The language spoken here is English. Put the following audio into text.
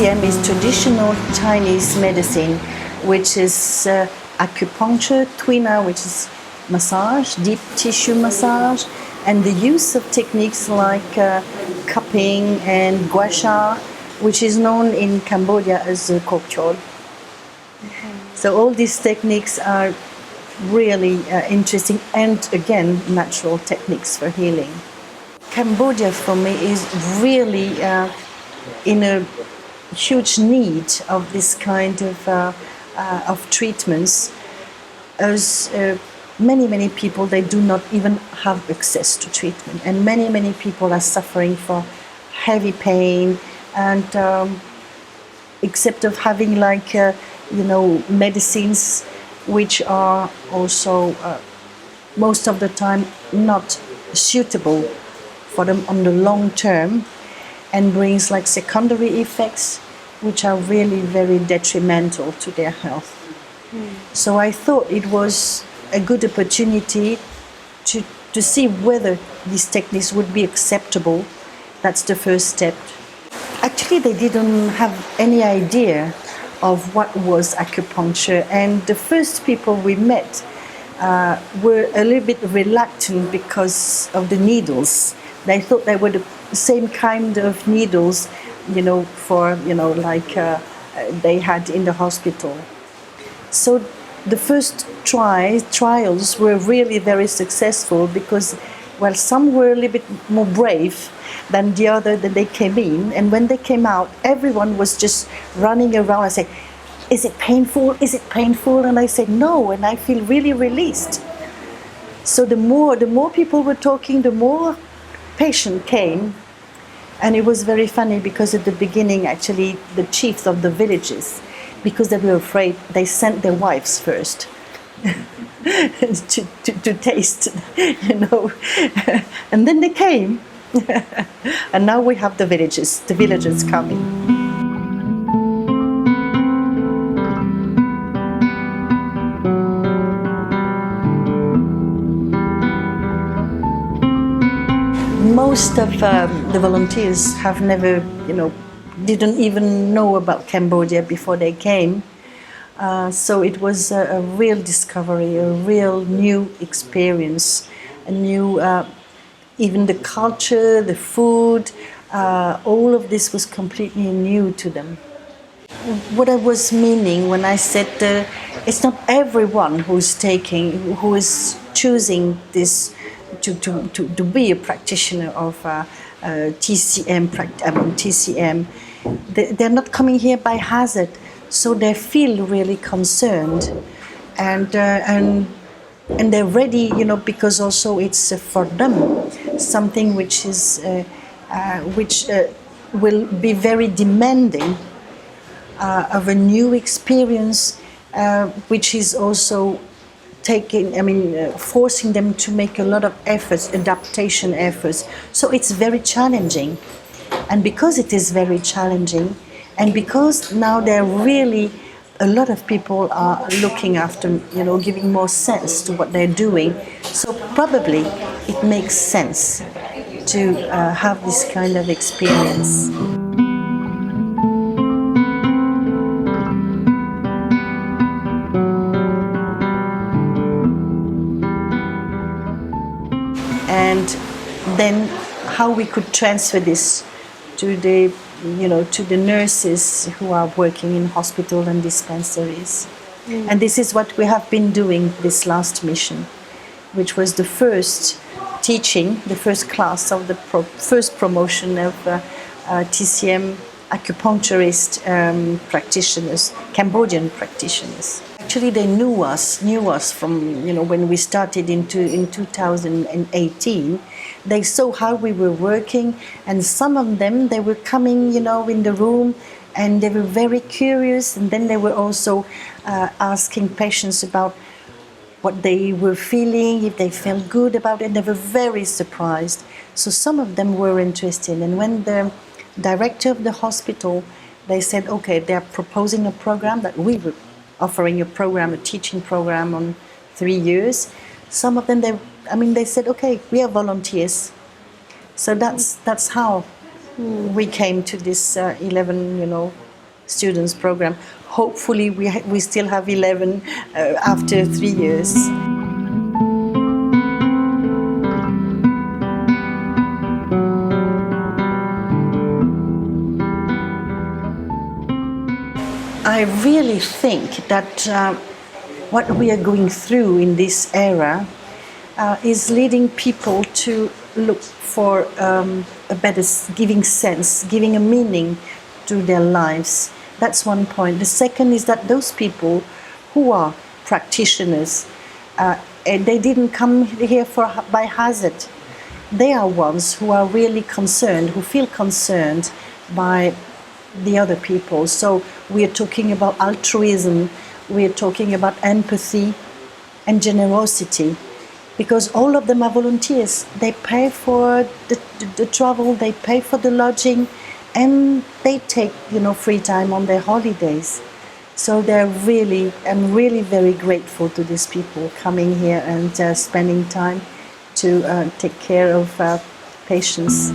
TCM is traditional Chinese medicine, which is acupuncture, tuina, which is massage, deep tissue massage, and the use of techniques like cupping and gua sha, which is known in Cambodia as coeur. So all these techniques are really interesting and, again, natural techniques for healing. Cambodia for me is really in a huge need of this kind of treatments, as many people, they do not even have access to treatment, and many people are suffering for heavy pain, and except of having medicines which are also most of the time not suitable for them on the long term, and brings like secondary effects which are really very detrimental to their health. So I thought it was a good opportunity to see whether these techniques would be acceptable. That's the first step. Actually, they didn't have any idea of what was acupuncture, and the first people we met were a little bit reluctant because of the needles. They thought they were the same kind of needles, they had in the hospital. So the first trials were really very successful because, well, some were a little bit more brave than the other that they came in, and when they came out, everyone was just running around and saying, "Is it painful? Is it painful?" And I said, "No," and I feel really released. So the more people were talking, the more patient came. And it was very funny because at the beginning, actually, the chiefs of the villages, because they were afraid, they sent their wives first to taste, and then they came. And now we have the villagers coming. Most of the volunteers have never, didn't even know about Cambodia before they came. So it was a real discovery, a real new experience, a new, even the culture, the food, all of this was completely new to them. What I was meaning when I said it's not everyone who is choosing this to be a practitioner of TCM. They're not coming here by hazard, so they feel really concerned, and they're ready, because also it's for them something which is will be very demanding of a new experience, which is also forcing them to make a lot of efforts, adaptation efforts. So it's very challenging. And because it is very challenging, and because now a lot of people are looking after, giving more sense to what they're doing, so probably it makes sense to have this kind of experience. And then how we could transfer this to the nurses who are working in hospital and dispensaries. And this is what we have been doing this last mission, which was the first teaching, the first class of the first promotion of TCM acupuncturist practitioners, Cambodian practitioners. Actually, they knew us from, when we started in 2018. They saw how we were working, and some of them, they were coming, in the room, and they were very curious, and then they were also asking patients about what they were feeling, if they felt good about it, and they were very surprised. So some of them were interested, and when the director of the hospital, they said, okay, they're proposing a program that we were offering a teaching program on 3 years. Some of them, they said, okay, we are volunteers. So that's how we came to this 11, students program. Hopefully we still have 11 after 3 years. I really think that what we are going through in this era is leading people to look for a better giving sense, giving a meaning to their lives. That's one point. The second is that those people who are practitioners, and they didn't come here by hazard. They are ones who are really concerned, who feel concerned by the other people. So we are talking about altruism, we are talking about empathy and generosity, because all of them are volunteers. They pay for the travel, they pay for the lodging, and they take free time on their holidays. So I'm really very grateful to these people coming here and spending time to take care of patients.